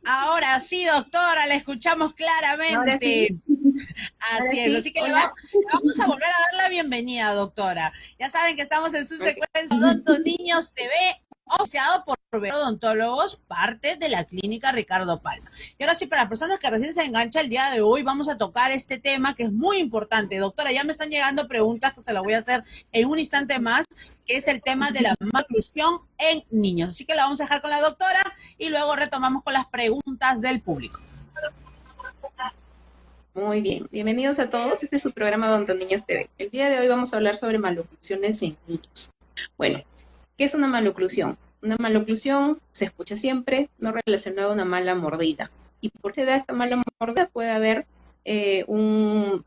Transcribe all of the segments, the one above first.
Ahora sí, doctora, la escuchamos Ahora claramente. sí, ahora Así es, sí. así que Hola. le vamos a volver a dar la bienvenida, doctora. Ya saben que estamos en su secuencia Odonto Niños TV, oficiado por odontólogos, parte de la clínica Ricardo Palma. Y ahora sí, para las personas que recién se enganchan el día de hoy, vamos a tocar este tema que es muy importante. Doctora, ya me están llegando preguntas que se las voy a hacer en un instante más, que es el tema de la malnutrición en niños. Así que la vamos a dejar con la doctora y luego retomamos con las preguntas del público. Muy bien, bienvenidos a todos. Este es su programa Odonto Niños TV. El día de hoy vamos a hablar sobre maloclusiones en niños. Bueno, ¿qué es una maloclusión? Una maloclusión se escucha siempre no relacionada a una mala mordida. Y por qué se da esta mala mordida puede haber un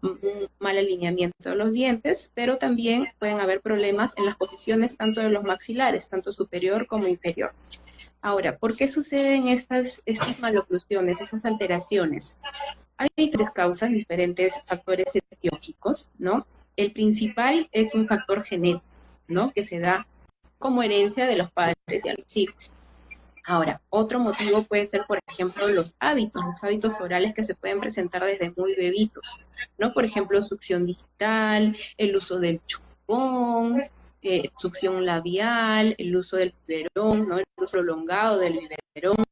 mal alineamiento de los dientes, pero también pueden haber problemas en las posiciones tanto de los maxilares, tanto superior como inferior. Ahora, ¿por qué suceden estas maloclusiones, esas alteraciones? Hay diferentes causas, diferentes factores etiológicos, ¿no? El principal es un factor genético, ¿no? Que se da como herencia de los padres y a los hijos. Ahora, otro motivo puede ser, por ejemplo, los hábitos orales que se pueden presentar desde muy bebitos, ¿no? Por ejemplo, succión digital, el uso del chupón, succión labial, el uso del biberón, ¿no? El uso prolongado del biberón.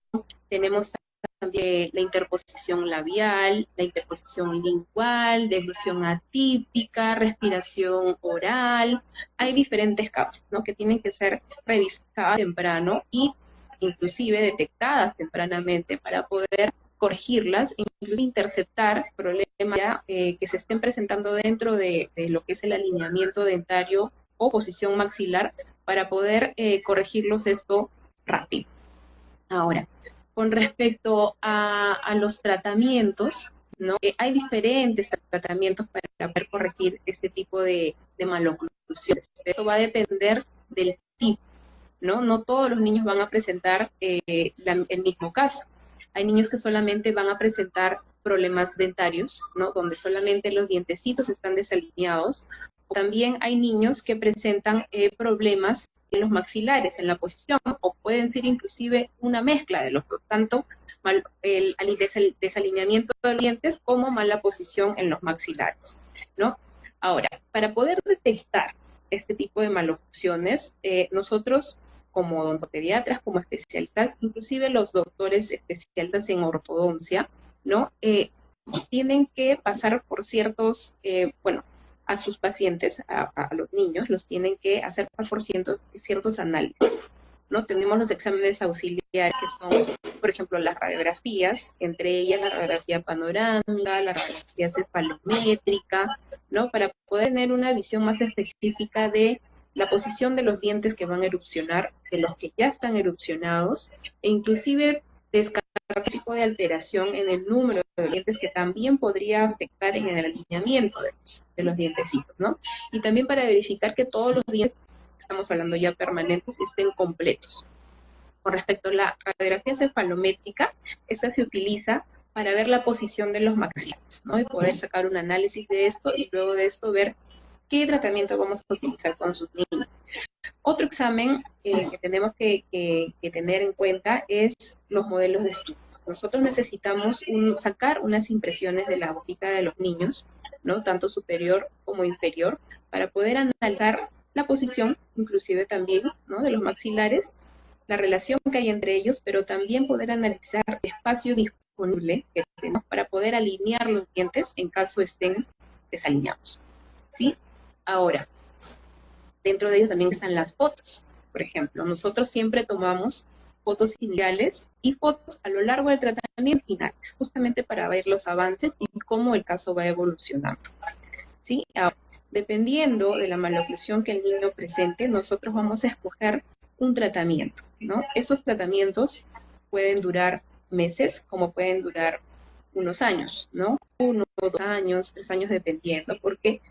Tenemos también la interposición labial, la interposición lingual, deglución atípica, respiración oral. Hay diferentes causas, ¿no? Que tienen que ser revisadas temprano y inclusive detectadas tempranamente para poder corregirlas e incluso interceptar problemas que se estén presentando dentro de lo que es el alineamiento dentario o posición maxilar para poder corregirlos esto rápido. Ahora, con respecto a los tratamientos, ¿no? Hay diferentes tratamientos para poder corregir este tipo de maloclusiones. Eso va a depender del tipo, ¿no? No todos los niños van a presentar el mismo caso. Hay niños que solamente van a presentar problemas dentarios, ¿no? Donde solamente los dientecitos están desalineados. También hay niños que presentan problemas en los maxilares, en la posición, o pueden ser inclusive una mezcla de los dos, tanto el desalineamiento de los dientes como mala posición en los maxilares, ¿no? Ahora, para poder detectar este tipo de maloclusiones, nosotros como odontopediatras, como especialistas, inclusive los doctores especialistas en ortodoncia, ¿no? Tienen que pasar por ciertos, a sus pacientes, a los niños, los tienen que hacer por ciertos análisis, ¿no? Tenemos los exámenes auxiliares que son, por ejemplo, las radiografías, entre ellas la radiografía panorámica, la radiografía cefalométrica, ¿no? Para poder tener una visión más específica de la posición de los dientes que van a erupcionar, de los que ya están erupcionados, e inclusive descartar tipo de alteración en el número de dientes que también podría afectar en el alineamiento de los dientecitos, ¿no? Y también para verificar que todos los dientes, estamos hablando ya permanentes, estén completos. Con respecto a la radiografía cefalométrica, esta se utiliza para ver la posición de los maxilares, ¿no? Y poder sacar un análisis de esto y luego de esto ver qué tratamiento vamos a utilizar con sus niños. Otro examen que tenemos que tener en cuenta es los modelos de estudio. Nosotros necesitamos sacar unas impresiones de la boquita de los niños, ¿no? Tanto superior como inferior, para poder analizar la posición, inclusive también, ¿no? De los maxilares, la relación que hay entre ellos, pero también poder analizar el espacio disponible que tenemos para poder alinear los dientes en caso estén desalineados, ¿sí? Ahora, dentro de ellos también están las fotos. Por ejemplo, nosotros siempre tomamos fotos iniciales y fotos a lo largo del tratamiento finales, justamente para ver los avances y cómo el caso va evolucionando, ¿sí? Ahora, dependiendo de la maloclusión que el niño presente, nosotros vamos a escoger un tratamiento, ¿no? Esos tratamientos pueden durar meses, como pueden durar unos años, ¿no? 1, 2 años, 3 años, dependiendo, porque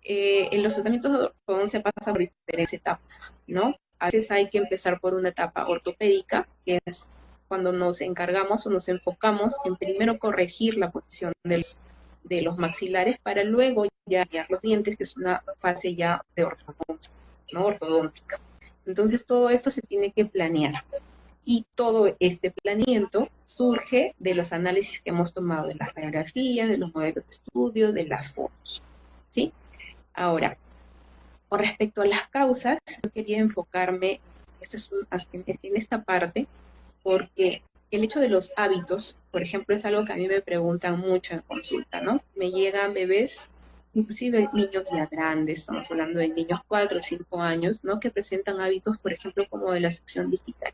en los tratamientos de ortodoncia pasa por diferentes etapas, ¿no? A veces hay que empezar por una etapa ortopédica, que es cuando nos encargamos o nos enfocamos en primero corregir la posición de los maxilares para luego ya hallar los dientes, que es una fase ya de ortodoncia, ¿no? Ortodóntica. Entonces todo esto se tiene que planear. Y todo este planeamiento surge de los análisis que hemos tomado de las radiografías, de los modelos de estudio, de las fotos, ¿sí? Ahora, con respecto a las causas, yo quería enfocarme en esta parte, porque el hecho de los hábitos, por ejemplo, es algo que a mí me preguntan mucho en consulta, ¿no? Me llegan bebés, inclusive niños ya grandes, estamos hablando de niños 4 o 5 años, ¿no? Que presentan hábitos, por ejemplo, como de la succión digital.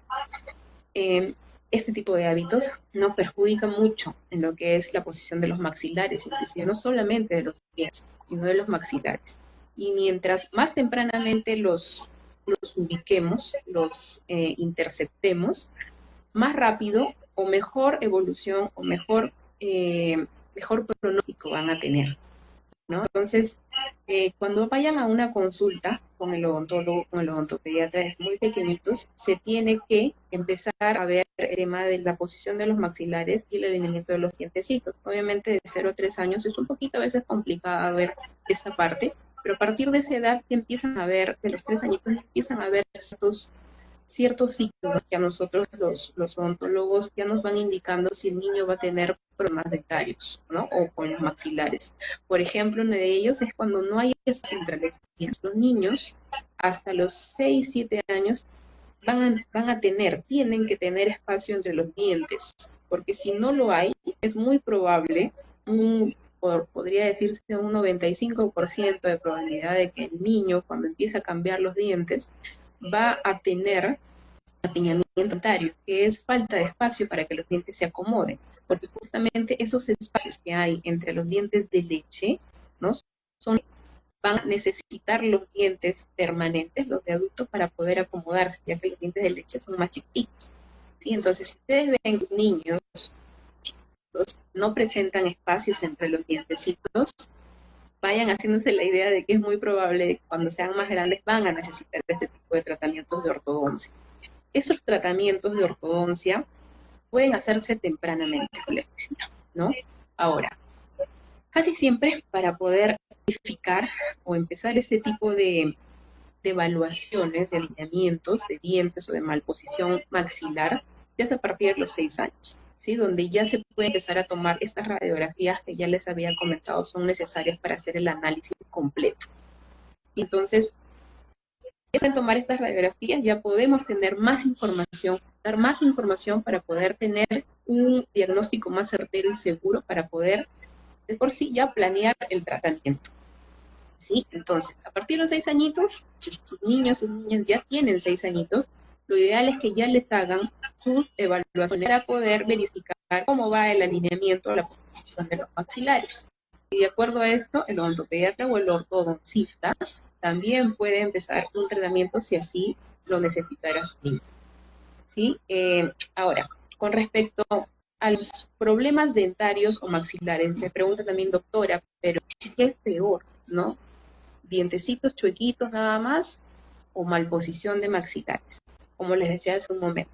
Este tipo de hábitos nos perjudica mucho en lo que es la posición de los maxilares, inclusive no solamente de los dientes, sino de los maxilares. Y mientras más tempranamente los ubiquemos, los interceptemos, más rápido o mejor evolución o mejor pronóstico van a tener, ¿no? Entonces, cuando vayan a una consulta con el odontólogo, con el odontopediatra, muy pequeñitos, se tiene que empezar a ver el tema de la posición de los maxilares y el alineamiento de los dientecitos. Obviamente, de 0 a 3 años es un poquito a veces complicado ver esta parte, pero a partir de esa edad que empiezan a ver, de los 3 añitos, empiezan a ver ciertos signos que a nosotros los odontólogos ya nos van indicando si el niño va a tener problemas dentarios, ¿no? O con los maxilares. Por ejemplo, uno de ellos es cuando no hay espacio entre los dientes. Los niños hasta los 6, 7 años tienen que tener espacio entre los dientes, porque si no lo hay, es muy probable, podría decirse un 95% de probabilidad de que el niño, cuando empieza a cambiar los dientes, va a tener apiñamiento dentario, que es falta de espacio para que los dientes se acomoden, porque justamente esos espacios que hay entre los dientes de leche, ¿no? Van a necesitar los dientes permanentes, los de adultos, para poder acomodarse, ya que los dientes de leche son más chiquitos, ¿sí? Entonces, si ustedes ven que niños chiquitos no presentan espacios entre los dientecitos, vayan haciéndose la idea de que es muy probable que cuando sean más grandes van a necesitar ese tipo de tratamientos de ortodoncia. Esos tratamientos de ortodoncia pueden hacerse tempranamente, ¿no? Ahora, casi siempre para poder verificar o empezar este tipo de evaluaciones, de alineamientos de dientes o de malposición maxilar, ya es a partir de los 6 años. ¿Sí? Donde ya se puede empezar a tomar estas radiografías que ya les había comentado son necesarias para hacer el análisis completo. Entonces, en tomar estas radiografías ya podemos tener más información, dar más información para poder tener un diagnóstico más certero y seguro para poder, de por sí, ya planear el tratamiento. ¿Sí? Entonces, a partir de los 6 añitos, si sus niños, sus niñas ya tienen 6 añitos, lo ideal es que ya les hagan sus evaluaciones para poder verificar cómo va el alineamiento o la posición de los maxilares. Y de acuerdo a esto, el odontopediatra o el ortodoncista también puede empezar un tratamiento si así lo necesitara su niño. ¿Sí? Ahora, con respecto a los problemas dentarios o maxilares, me pregunta también, doctora, pero ¿qué es peor, no? ¿Dientecitos chuequitos nada más o malposición de maxilares? Como les decía hace un momento,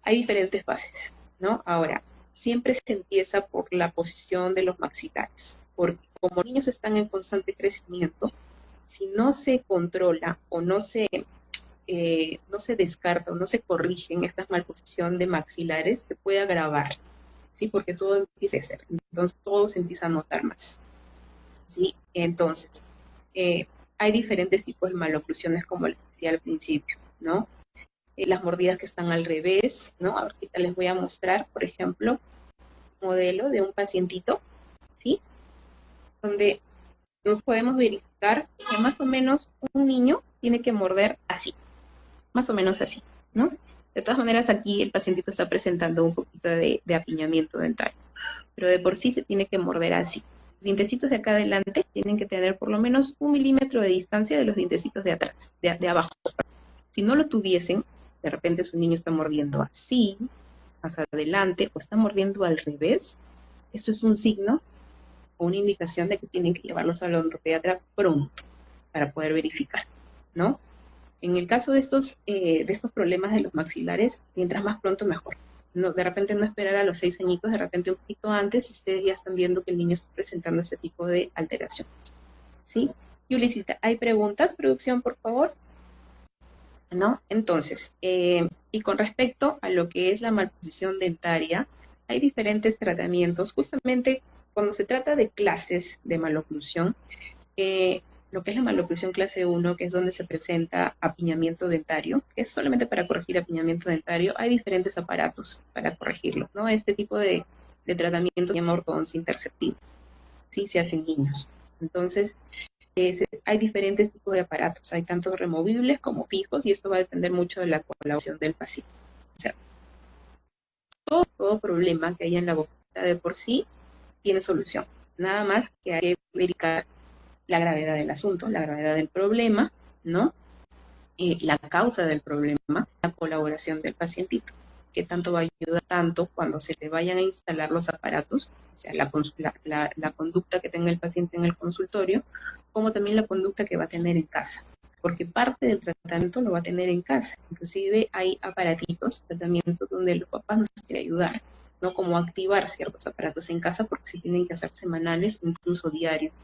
hay diferentes fases, ¿no? Ahora, siempre se empieza por la posición de los maxilares, porque como los niños están en constante crecimiento, si no se controla o no se descarta o no se corrigen esta malposición de maxilares, se puede agravar, ¿sí? Porque todo empieza a crecer, entonces todo se empieza a notar más, ¿sí? Entonces, hay diferentes tipos de maloclusiones, como les decía al principio, ¿no? Las mordidas que están al revés, ¿no? Ahorita les voy a mostrar, por ejemplo, un modelo de un pacientito, ¿sí? Donde nos podemos verificar que más o menos un niño tiene que morder así, más o menos así, ¿no? De todas maneras, aquí el pacientito está presentando un poquito de apiñamiento dental, pero de por sí se tiene que morder así. Los dientecitos de acá adelante tienen que tener por lo menos 1 milímetro de distancia de los dientecitos de atrás, de abajo. Si no lo tuviesen, de repente su niño está mordiendo así, hacia adelante, o está mordiendo al revés, esto es un signo o una indicación de que tienen que llevarlos al odontopediatra pronto para poder verificar, ¿no? En el caso de estos problemas de los maxilares, mientras más pronto mejor. No, de repente no esperar a los 6 añitos, de repente un poquito antes, si ustedes ya están viendo que el niño está presentando ese tipo de alteración. ¿Sí? Yulisita, ¿hay preguntas? Producción, por favor. ¿No? Entonces, Y con respecto a lo que es la malposición dentaria, hay diferentes tratamientos. Justamente cuando se trata de clases de maloclusión, lo que es la maloclusión clase 1, que es donde se presenta apiñamiento dentario, que es solamente para corregir apiñamiento dentario, hay diferentes aparatos para corregirlo, ¿no? Este tipo de tratamiento se llama ortodoncia interceptiva, ¿sí? Se hace en niños. Entonces, hay diferentes tipos de aparatos, hay tanto removibles como fijos, y esto va a depender mucho de la colaboración del paciente. O sea, todo problema que haya en la boca de por sí tiene solución. Nada más que hay que verificar la gravedad del asunto, la gravedad del problema, ¿no? La causa del problema, la colaboración del pacientito, que tanto va a ayudar tanto cuando se le vayan a instalar los aparatos, o sea, la conducta que tenga el paciente en el consultorio, como también la conducta que va a tener en casa, porque parte del tratamiento lo va a tener en casa. Inclusive hay aparatitos, tratamientos donde los papás nos quieren ayudar, ¿no? Como activar ciertos aparatos en casa porque se tienen que hacer semanales o incluso diarios.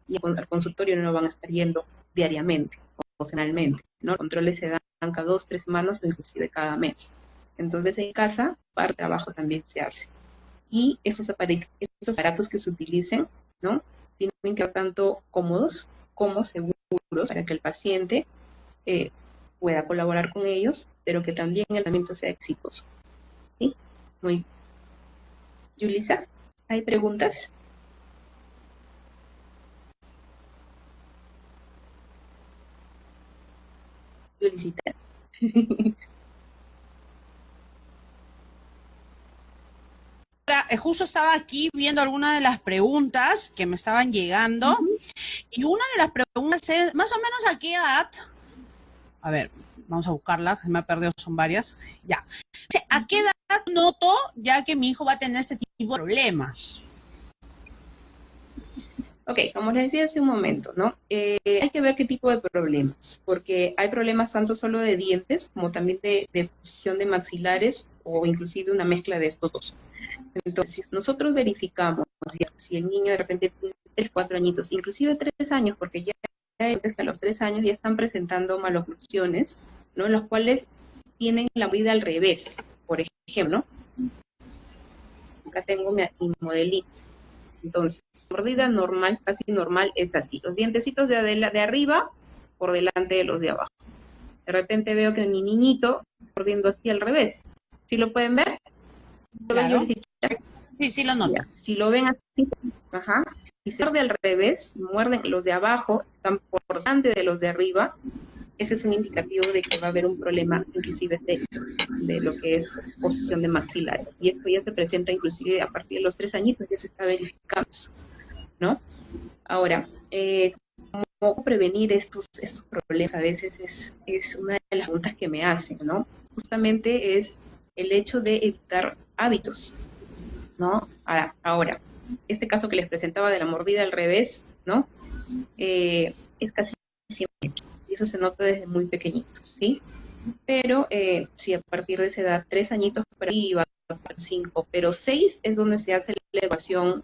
Y al consultorio no van a estar yendo diariamente o semanalmente, ¿no? Los controles se dan cada 2, 3 semanas o inclusive cada mes. Entonces en casa, para trabajo también se hace. Y esos aparatos que se utilicen, ¿no? Tienen que ser tanto cómodos como seguros para que el paciente pueda colaborar con ellos, pero que también el tratamiento sea exitoso. ¿Sí? Muy bien. Yulisa, ¿hay preguntas? Yulisita. Justo estaba aquí viendo algunas de las preguntas que me estaban llegando, y una de las preguntas es, más o menos ¿a qué edad? A ver, vamos a buscarla, se me ha perdido, son varias. Ya. ¿A qué edad noto ya que mi hijo va a tener este tipo de problemas? Ok, como les decía hace un momento, ¿no? Hay que ver qué tipo de problemas, porque hay problemas tanto solo de dientes como también de posición de maxilares o inclusive una mezcla de estos dos. Entonces, si nosotros verificamos si el niño de repente tiene 3, 4 añitos, inclusive 3 años, porque ya a los 3 años ya están presentando maloclusiones, ¿no? En los cuales tienen la vida al revés. Por ejemplo, acá tengo mi modelito. Entonces, mordida normal, casi normal, es así. Los dientecitos de arriba por delante de los de abajo. De repente veo que mi niñito está mordiendo así al revés. ¿Sí lo pueden ver? Claro. Sí, lo noto. Ya. Si lo ven así, si se muerde al revés, muerden los de abajo, están por delante de los de arriba, ese es un indicativo de que va a haber un problema inclusive de lo que es posición de maxilares. Y esto ya se presenta inclusive a partir de los 3 añitos, ya se está verificando, ¿no? Ahora, ¿cómo prevenir estos problemas? A veces es una de las preguntas que me hacen, ¿no? Justamente es el hecho de evitar hábitos, ¿no? Ahora, este caso que les presentaba de la mordida al revés, ¿no? Es casi siempre, y eso se nota desde muy pequeñitos, ¿sí? Pero si a partir de esa edad, 3 añitos para arriba, 5, pero 6 es donde se hace la evaluación,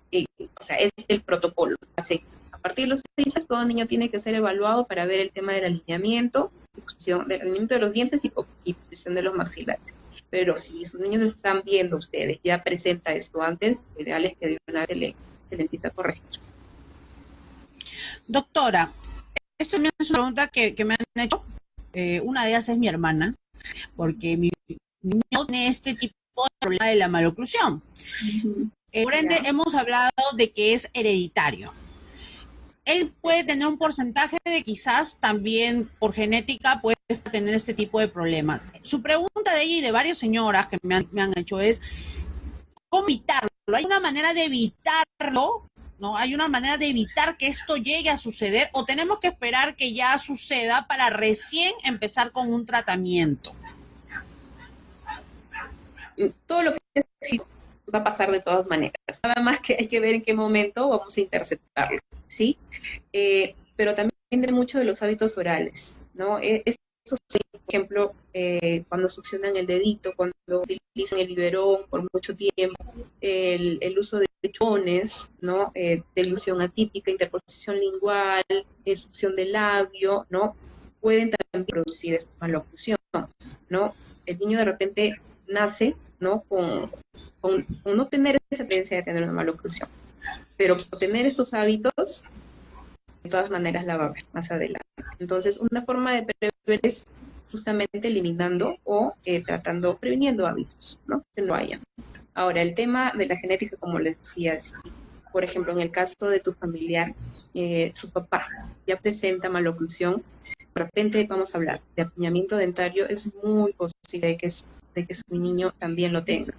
o sea, es el protocolo. A partir de los 6 años, todo niño tiene que ser evaluado para ver el tema del alineamiento de los dientes y posición de los maxilares. Pero si sus niños están viendo ustedes, ya presenta esto antes, lo ideal es que de una vez se le empiece a corregir. Doctora, esto también es una pregunta que me han hecho. Una de ellas es mi hermana, porque mi niño tiene este tipo de problema de la maloclusión. Por ende, hemos hablado de que es hereditario. Él puede tener un porcentaje de quizás también por genética puede tener este tipo de problemas. Su pregunta de ella y de varias señoras que me han hecho es ¿cómo evitarlo? ¿Hay una manera de evitarlo? ¿No? ¿Hay una manera de evitar que esto llegue a suceder o tenemos que esperar que ya suceda para recién empezar con un tratamiento? Todo lo que va a pasar de todas maneras. Nada más que hay que ver en qué momento vamos a interceptarlo, ¿sí? Pero también depende mucho de los hábitos orales, ¿no? Por ejemplo, cuando succionan el dedito, cuando utilizan el biberón por mucho tiempo, el uso de chupones, ¿no? Delusión atípica, interposición lingual, succión del labio, ¿no? Pueden también producir esta maloclusión, ¿no? El niño de repente nace, ¿no? Con no tener esa tendencia de tener una maloclusión, pero por tener estos hábitos, de todas maneras la va a ver más adelante. Entonces, una forma de prevenir es justamente eliminando o previniendo hábitos, ¿no? Que no haya. Ahora, el tema de la genética, como les decía, por ejemplo, en el caso de tu familiar, su papá ya presenta maloclusión, de repente vamos a hablar de apuñamiento dentario, es muy posible de que su niño también lo tenga.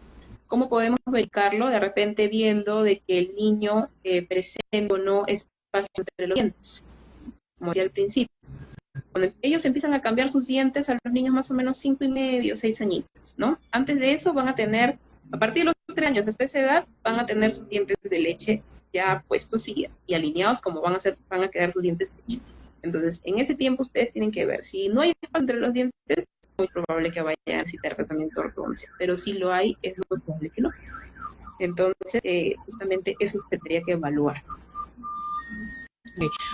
¿Cómo podemos verificarlo? De repente viendo de que el niño presenta o no espacio entre los dientes, como decía al principio. Cuando ellos empiezan a cambiar sus dientes a los niños más o menos 5 y medio, 6 añitos, ¿no? Antes de eso van a tener, a partir de los 3 años hasta esa edad, van a tener sus dientes de leche ya puestos y alineados como van a quedar sus dientes de leche. Entonces, en ese tiempo ustedes tienen que ver, si no hay espacio entre los dientes, es muy probable que vayan a necesitar tratamiento de ortodoncia, pero si lo hay, es muy probable que no. Entonces, justamente eso tendría que evaluar.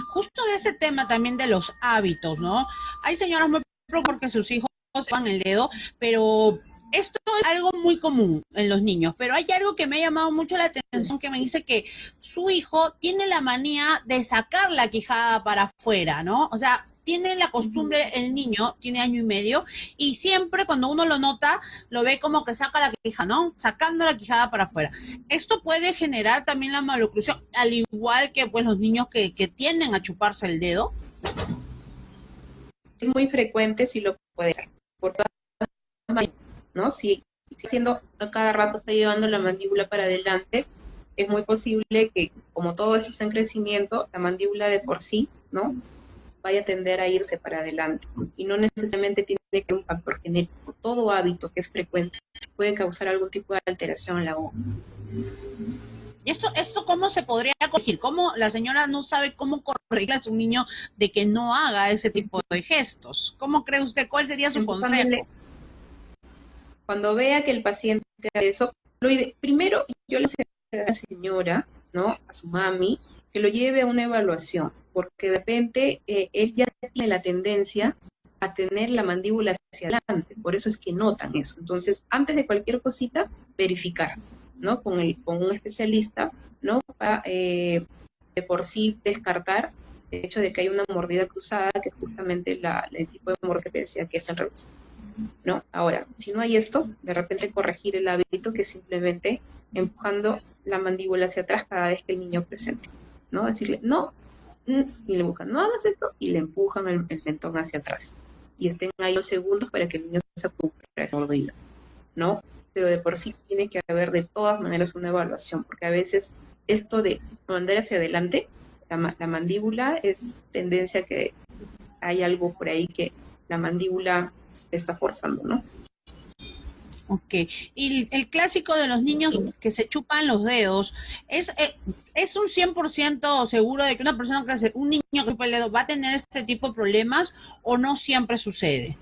Justo de ese tema también de los hábitos, ¿no? Hay señoras muy porque sus hijos se van el dedo, pero esto es algo muy común en los niños, pero hay algo que me ha llamado mucho la atención, que me dice que su hijo tiene la manía de sacar la quijada para afuera, ¿no? O sea, tiene la costumbre, el niño tiene 1 año y medio, y siempre cuando uno lo nota, lo ve como que saca la quijada, ¿no? Sacando la quijada para afuera. Esto puede generar también la maloclusión, al igual que pues los niños que tienden a chuparse el dedo. Es muy frecuente si lo puede hacer, por todas maneras, ¿no? Si haciendo a cada rato está llevando la mandíbula para adelante, es muy posible que, como todo eso está en crecimiento, la mandíbula de por sí, ¿no?, vaya a tender a irse para adelante. Y no necesariamente tiene que ser un factor genético. Todo hábito que es frecuente puede causar algún tipo de alteración en la boca. ¿Y esto cómo se podría corregir? ¿Cómo la señora no sabe cómo corregirle a su niño de que no haga ese tipo de gestos? ¿Cómo cree usted? ¿Cuál sería su consejo? Cuando vea que el paciente hace eso, primero yo le digo a la señora, ¿no?, a su mami, que lo lleve a una evaluación, porque de repente él ya tiene la tendencia a tener la mandíbula hacia adelante, por eso es que notan eso. Entonces, antes de cualquier cosita, verificar, ¿no?, con un especialista, ¿no?, para de por sí descartar el hecho de que hay una mordida cruzada, que es justamente el tipo de mordida que te decía que es al revés, ¿no? Ahora, si no hay esto, de repente corregir el hábito, que es simplemente empujando la mandíbula hacia atrás cada vez que el niño presente, ¿no? Decirle, no, y le buscan, no hagas esto, y le empujan el mentón hacia atrás. Y estén ahí los segundos para que el niño se acostumbre a esa mordida, ¿no? Pero de por sí tiene que haber de todas maneras una evaluación, porque a veces esto de mandar hacia adelante, la mandíbula es tendencia que hay algo por ahí que la mandíbula está forzando, ¿no? Ok. Y el clásico de los niños que se chupan los dedos, ¿es un 100% seguro de que un niño que chupa el dedo va a tener este tipo de problemas, o no siempre sucede?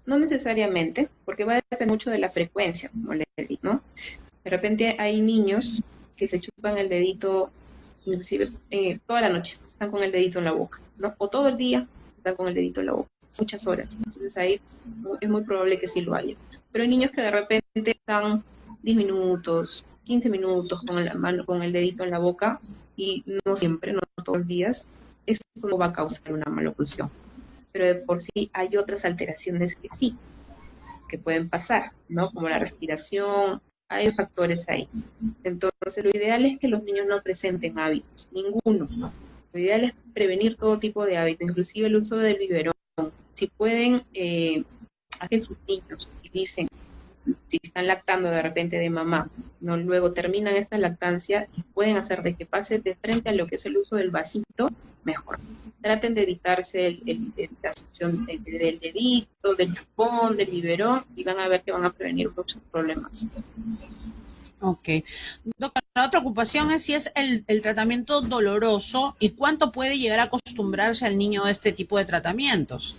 No necesariamente, porque va a depender mucho de la frecuencia, como le digo, ¿no? De repente hay niños que se chupan el dedito, inclusive toda la noche, están con el dedito en la boca, ¿no? O todo el día están con el dedito en la boca, muchas horas. Entonces ahí es muy probable que sí lo haya. Pero hay niños que de repente están 10 minutos, 15 minutos con el dedito en la boca, y no siempre, no todos los días. Eso no va a causar una maloclusión. Pero de por sí hay otras alteraciones que sí, que pueden pasar, ¿no? Como la respiración, hay factores ahí. Entonces, lo ideal es que los niños no presenten hábitos, ninguno. Lo ideal es prevenir todo tipo de hábitos, inclusive el uso del biberón. Si pueden, hacen sus niños y dicen, si están lactando de repente de mamá, ¿no?, luego terminan esta lactancia y pueden hacer de que pase de frente a lo que es el uso del vasito, mejor. Traten de evitarse la succión del dedito, del chupón, del biberón, y van a ver que van a prevenir muchos problemas. Ok. Doctora, la otra ocupación es si es el tratamiento doloroso y cuánto puede llegar a acostumbrarse al niño a este tipo de tratamientos.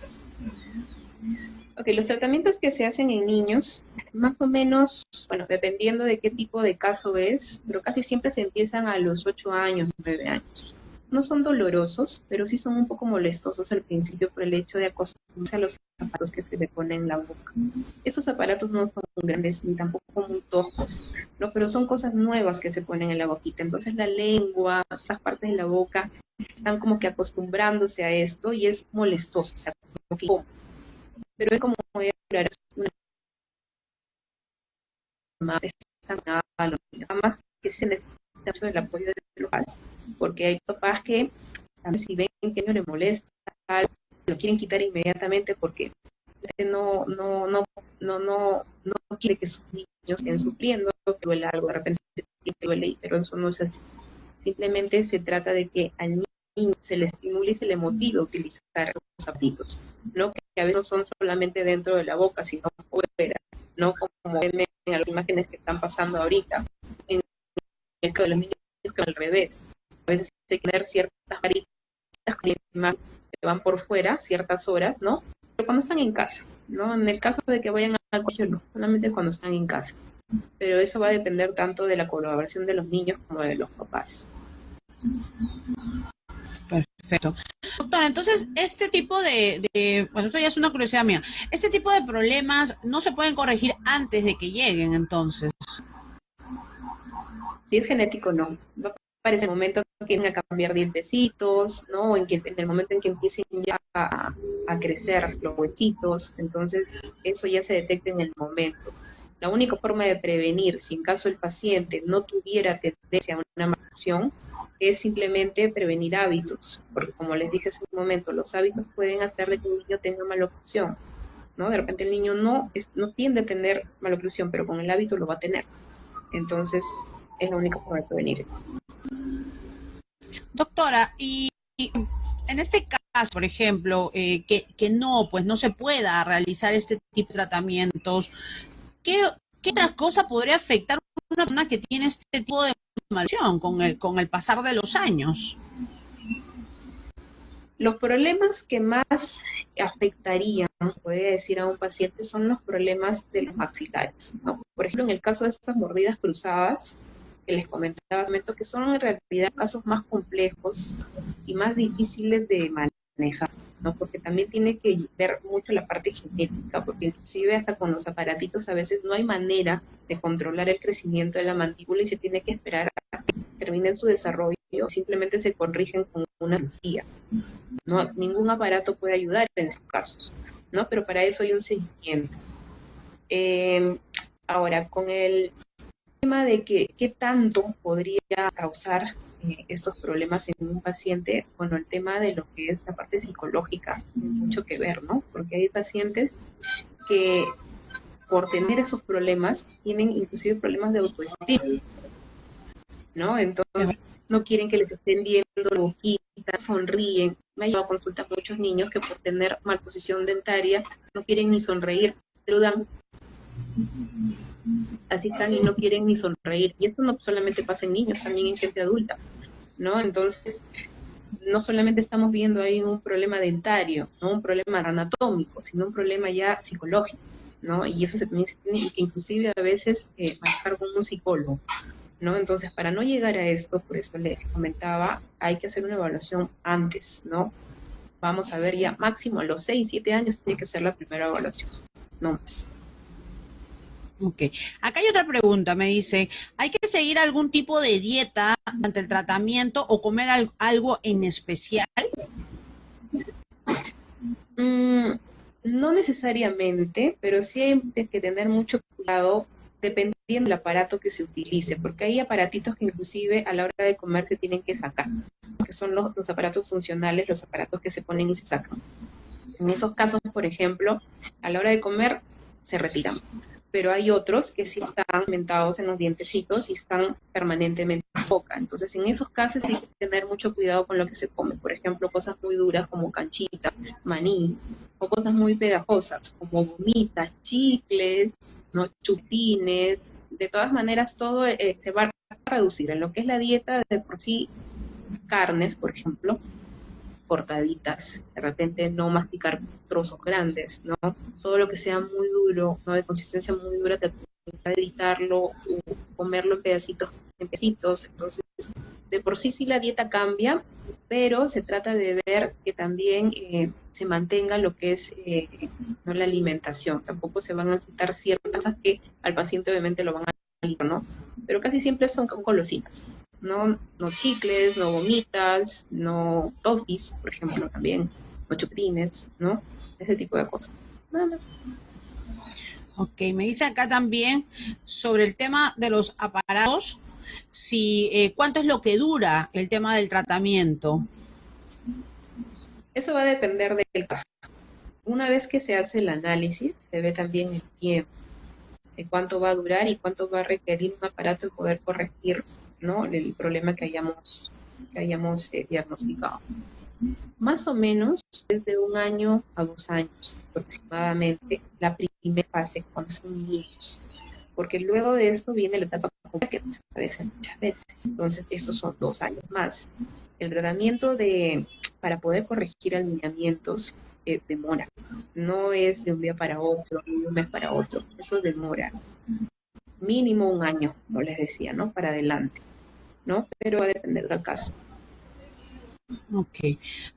Ok, los tratamientos que se hacen en niños, más o menos, bueno, dependiendo de qué tipo de caso es, pero casi siempre se empiezan a los 8 años, 9 años. no son dolorosos, pero sí son un poco molestosos al principio por el hecho de acostumbrarse a los zapatos que se le ponen en la boca. Estos aparatos no son grandes ni tampoco muy toscos, ¿no? Pero son cosas nuevas que se ponen en la boquita. Entonces la lengua, esas partes de la boca, están como que acostumbrándose a esto y es molestoso, o sea, como que incómodo. Pero es como de durar una semana, más que se necesita mucho el apoyo de los padres, porque hay papás que a veces si ven que el niño le molesta, lo quieren quitar inmediatamente porque no quiere que sus niños estén sufriendo, que duele algo, de repente duele, pero eso no es así. Simplemente se trata de que al niño se le estimule y se le motive a utilizar esos zapatitos, ¿no? Que a veces no son solamente dentro de la boca, sino fuera, ¿no? Como ven en las imágenes que están pasando ahorita, en el caso de los niños que al revés. A veces hay que tener ciertas varitas que van por fuera, ciertas horas, ¿no? Pero cuando están en casa, ¿no? En el caso de que vayan al colegio, no, solamente cuando están en casa. Pero eso va a depender tanto de la colaboración de los niños como de los papás. Perfecto. Doctora, entonces, este tipo bueno, esto ya es una curiosidad mía, este tipo de problemas no se pueden corregir antes de que lleguen, entonces. Si es genético, no. Va a aparecer el momento que empiecen a cambiar dientecitos, ¿no? En el momento en que empiecen ya a crecer los huesitos, entonces eso ya se detecta en el momento. La única forma de prevenir, si en caso el paciente no tuviera tendencia a una malnutrición, es simplemente prevenir hábitos, porque como les dije hace un momento, los hábitos pueden hacer de que un niño tenga maloclusión, ¿no? De repente el niño no tiende a tener maloclusión, pero con el hábito lo va a tener. Entonces, es la única forma de prevenir. Doctora, y en este caso, por ejemplo, que no se pueda realizar este tipo de tratamientos, ¿qué otra cosa podría afectar a una persona que tiene este tipo de malnutrición con el pasar de los años? Los problemas que más afectarían, podría decir, a un paciente son los problemas de los maxilares, ¿no? Por ejemplo, en el caso de estas mordidas cruzadas, que les comentaba, que son en realidad casos más complejos y más difíciles de manejar, ¿no? Porque también tiene que ver mucho la parte genética, porque inclusive hasta con los aparatitos a veces no hay manera de controlar el crecimiento de la mandíbula y se tiene que esperar hasta que terminen su desarrollo, simplemente se corrigen con una cirugía. No, ningún aparato puede ayudar en esos casos, ¿no? Pero para eso hay un seguimiento. Ahora, con el tema de qué tanto podría causar estos problemas en un paciente, bueno, el tema de lo que es la parte psicológica tiene mucho que ver, ¿no? Porque hay pacientes que por tener esos problemas tienen inclusive problemas de autoestima, ¿no? Entonces no quieren que les estén viendo la boquita, sonríen. Me ha llevado a consultar muchos niños que por tener malposición dentaria no quieren ni sonreír, saludan, así están y no quieren ni sonreír. Y esto no solamente pasa en niños, también en gente adulta, ¿no? Entonces, no solamente estamos viendo ahí un problema dentario, no un problema anatómico, sino un problema ya psicológico, ¿no? Y eso también se tiene que inclusive a veces manejar con un psicólogo, ¿no? Entonces, para no llegar a esto, por eso les comentaba, hay que hacer una evaluación antes, ¿no? Vamos a ver ya máximo a los 6, 7 años tiene que ser la primera evaluación, no más. Ok. Acá hay otra pregunta, me dice, ¿hay que seguir algún tipo de dieta durante el tratamiento o comer algo en especial? No necesariamente, pero sí hay que tener mucho cuidado dependiendo del aparato que se utilice, porque hay aparatitos que inclusive a la hora de comer se tienen que sacar, que son los aparatos funcionales, los aparatos que se ponen y se sacan. En esos casos, por ejemplo, a la hora de comer se retiran, pero hay otros que sí están cementados en los dientecitos y están permanentemente en la boca. Entonces, en esos casos hay que tener mucho cuidado con lo que se come. Por ejemplo, cosas muy duras como canchita, maní, o cosas muy pegajosas como gomitas, chicles, ¿no? Chupines. De todas maneras, todo se va a reducir. En lo que es la dieta, de por sí, carnes, por ejemplo, cortaditas, de repente no masticar trozos grandes, ¿no? Todo lo que sea muy duro, no de consistencia muy dura, que evitarlo o comerlo en pedacitos, entonces De por sí la dieta cambia, pero se trata de ver que también se mantenga lo que es no la alimentación. Tampoco se van a quitar ciertas cosas que al paciente obviamente lo van a quitar, ¿no? Pero casi siempre son golosinas, ¿no? No chicles, no gomitas, no toffees, por ejemplo, también, no chupines, ¿no? Ese tipo de cosas. Nada más. Ok, me dice acá también sobre el tema de los aparatos, si cuánto es lo que dura el tema del tratamiento. Eso va a depender del caso. Una vez que se hace el análisis, se ve también el tiempo, de cuánto va a durar y cuánto va a requerir un aparato en poder corregir, ¿no?, el problema que hayamos diagnosticado. Más o menos desde 1 año a 2 años aproximadamente, la primera fase cuando son niños, porque luego de esto viene la etapa que desaparece muchas veces. Entonces, estos son 2 años más. El tratamiento para poder corregir alineamientos demora. No es de un día para otro, ni de un mes para otro. Eso demora. Mínimo 1 año, como les decía, ¿no? Para adelante, ¿no? Pero va a depender del caso. Ok.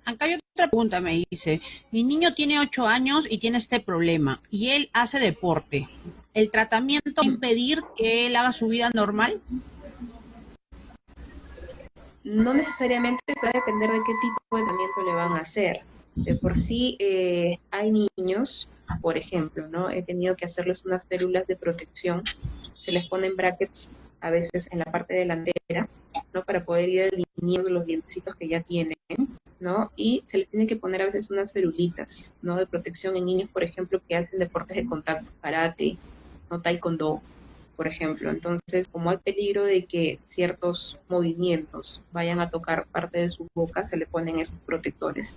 Acá hay otra pregunta, me dice, mi niño tiene 8 años y tiene este problema y él hace deporte. ¿El tratamiento va a impedir que él haga su vida normal? No necesariamente, va a depender de qué tipo de tratamiento le van a hacer. De por sí hay niños, por ejemplo, ¿no? He tenido que hacerles unas férulas de protección, se les ponen brackets a veces en la parte delantera, ¿no? Para poder ir alineando los dientecitos que ya tienen, ¿no? Y se les tiene que poner a veces unas ferulitas, ¿no? De protección en niños, por ejemplo, que hacen deportes de contacto, karate, ¿no? Taekwondo, por ejemplo. Entonces, como hay peligro de que ciertos movimientos vayan a tocar parte de su boca, se le ponen esos protectores.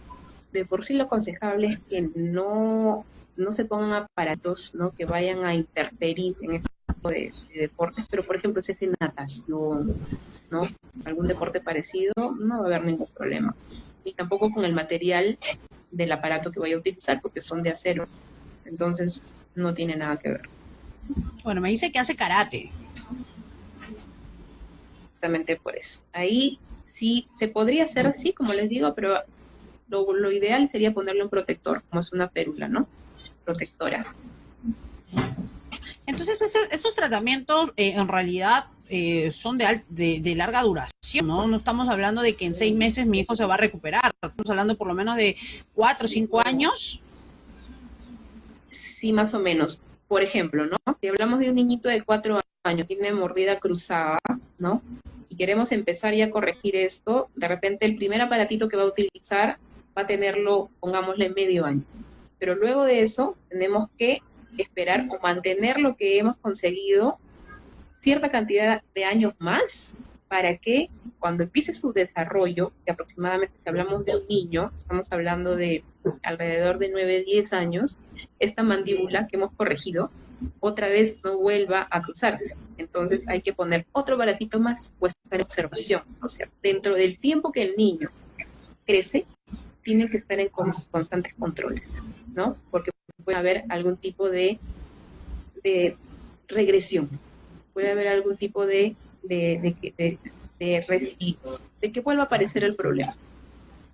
De por sí lo aconsejable es que no se pongan aparatos, ¿no?, que vayan a interferir en ese tipo de deportes, pero por ejemplo si es natación, ¿no?, algún deporte parecido, no va a haber ningún problema. Y tampoco con el material del aparato que vaya a utilizar, porque son de acero. Entonces no tiene nada que ver. Bueno, me dice que hace karate. Exactamente por eso. Ahí sí se podría hacer así, como les digo, pero lo ideal sería ponerle un protector, como es una férula, ¿no? Protectora. Entonces, estos tratamientos en realidad son de larga duración, ¿no? No estamos hablando de que en 6 meses mi hijo se va a recuperar. Estamos hablando por lo menos de 4 o 5 años. Sí, más o menos. Por ejemplo, ¿no? Si hablamos de un niñito de 4 años, tiene mordida cruzada, ¿no? Y queremos empezar ya a corregir esto, de repente el primer aparatito que va a utilizar va a tenerlo, pongámosle, medio año. Pero luego de eso tenemos que esperar o mantener lo que hemos conseguido cierta cantidad de años más para que cuando empiece su desarrollo, que aproximadamente si hablamos de un niño, estamos hablando de alrededor de 9, 10 años, esta mandíbula que hemos corregido otra vez no vuelva a cruzarse. Entonces hay que poner otro baratito más puesto en observación. O sea, dentro del tiempo que el niño crece, tiene que estar en constantes controles, ¿no? Porque puede haber algún tipo de regresión, puede haber algún tipo de que vuelva a aparecer el problema.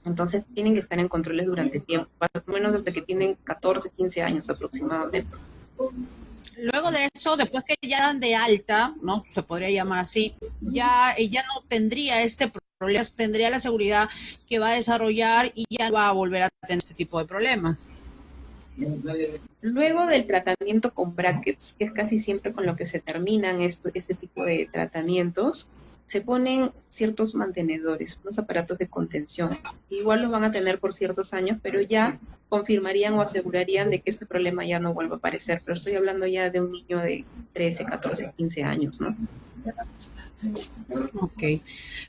Entonces tienen que estar en controles durante tiempo, al menos hasta que tienen 14, 15 años aproximadamente. Luego de eso, después que ya dan de alta, ¿no? Se podría llamar así, ya no tendría este problema, tendría la seguridad que va a desarrollar y ya va a volver a tener este tipo de problemas. Luego del tratamiento con brackets, que es casi siempre con lo que se terminan este tipo de tratamientos, se ponen ciertos mantenedores, unos aparatos de contención. Igual los van a tener por ciertos años, pero ya confirmarían o asegurarían de que este problema ya no vuelva a aparecer. Pero estoy hablando ya de un niño de 13, 14, 15 años, ¿no? Ok.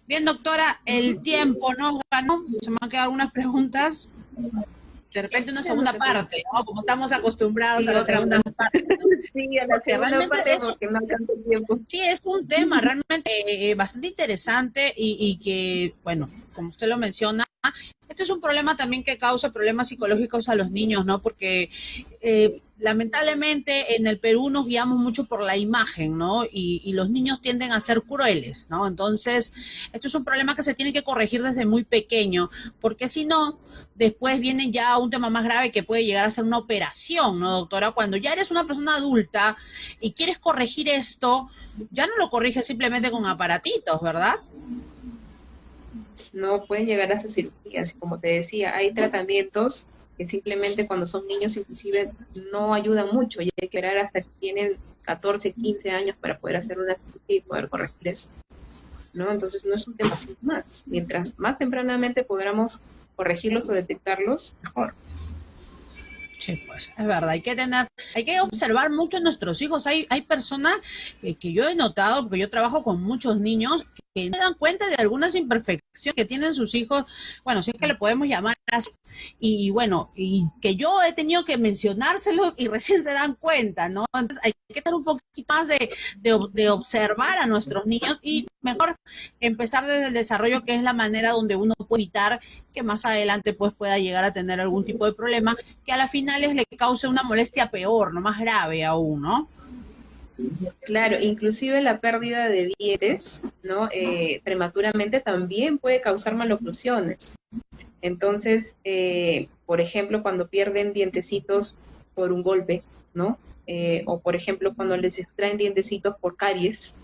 Bien, doctora, el tiempo nos ganó. Se me han quedado algunas preguntas. De repente una segunda parte, ¿no? Como estamos acostumbrados a la segunda parte. Sí, a la segunda parte porque no alcanza el tiempo. Sí, es un tema realmente bastante interesante y que, bueno, como usted lo menciona, Este es un problema también que causa problemas psicológicos a los niños, ¿no? Porque lamentablemente en el Perú nos guiamos mucho por la imagen, ¿no? Y los niños tienden a ser crueles, ¿no? Entonces, esto es un problema que se tiene que corregir desde muy pequeño, porque si no, después viene ya un tema más grave que puede llegar a ser una operación, ¿no, doctora? Cuando ya eres una persona adulta y quieres corregir esto, ya no lo corriges simplemente con aparatitos, ¿verdad? No pueden llegar a esas cirugías. Como te decía, hay tratamientos que simplemente cuando son niños inclusive no ayudan mucho y hay que esperar hasta que tienen 14, 15 años para poder hacer una cirugía y poder corregir eso, ¿no? Entonces no es un tema sin más. Mientras más tempranamente podamos corregirlos o detectarlos, mejor. Sí, pues es verdad, hay que observar mucho a nuestros hijos. Hay personas que yo he notado, porque yo trabajo con muchos niños, que no se dan cuenta de algunas imperfecciones que tienen sus hijos, bueno, si es que le podemos llamar así, y bueno, y que yo he tenido que mencionárselos y recién se dan cuenta, ¿no? Entonces hay que tener un poquito más de observar a nuestros niños y mejor empezar desde el desarrollo, que es la manera donde uno puede evitar que más adelante pues pueda llegar a tener algún tipo de problema que a la finales le cause una molestia peor, no más grave aún, ¿no? Claro, inclusive la pérdida de dientes, ¿no? Prematuramente también puede causar maloclusiones. Entonces, por ejemplo, cuando pierden dientecitos por un golpe, ¿no? O por ejemplo, cuando les extraen dientecitos por caries,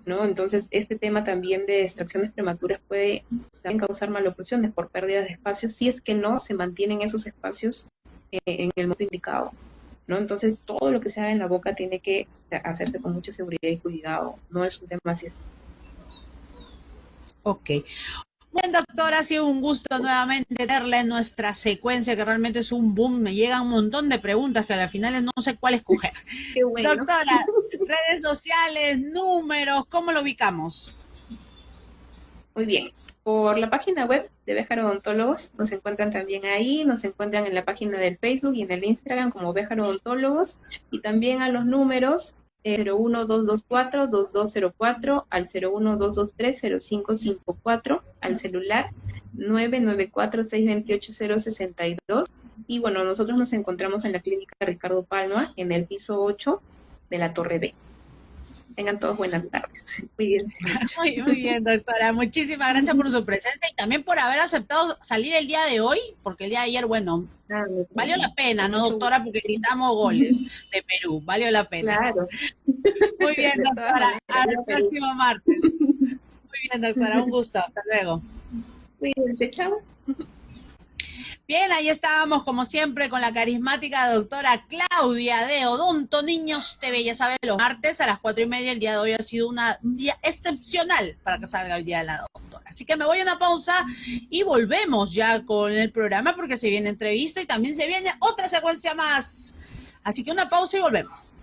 ¿no? Entonces, este tema también de extracciones prematuras puede también causar maloclusiones por pérdida de espacios si es que no se mantienen esos espacios en el momento indicado, ¿no? Entonces, todo lo que se haga en la boca tiene que hacerse con mucha seguridad y cuidado. No es un tema así. Ok. Bien, doctora, ha sido un gusto nuevamente tenerla en nuestra secuencia, que realmente es un boom. Me llegan un montón de preguntas que a las finales no sé cuál escoger. Qué bueno. Doctora, redes sociales, números, ¿cómo lo ubicamos? Muy bien. Por la página web de Béjaro Odontólogos nos encuentran también ahí, nos encuentran en la página del Facebook y en el Instagram como Béjaro Odontólogos, y también a los números 01224-2204, al 01223-0554, al celular 994-628-062. Y bueno, nosotros nos encontramos en la clínica Ricardo Palma, en el piso 8 de la Torre B. Tengan todos buenas tardes. Cuídense. Muy bien, doctora. Muchísimas gracias por su presencia y también por haber aceptado salir el día de hoy, porque el día de ayer, bueno, valió la pena, ¿no, doctora? Porque gritamos goles de Perú. Valió la pena. Claro. Muy bien, doctora. Hasta el próximo martes. Muy bien, doctora. Un gusto. Hasta luego. Cuídense. Chao. Bien, ahí estábamos como siempre con la carismática doctora Claudia de Odonto Niños TV. Ya saben, los martes a las 4:30. El día de hoy ha sido un día excepcional para que salga el día de la doctora. Así que me voy a una pausa y volvemos ya con el programa porque se viene entrevista y también se viene otra secuencia más. Así que una pausa y volvemos.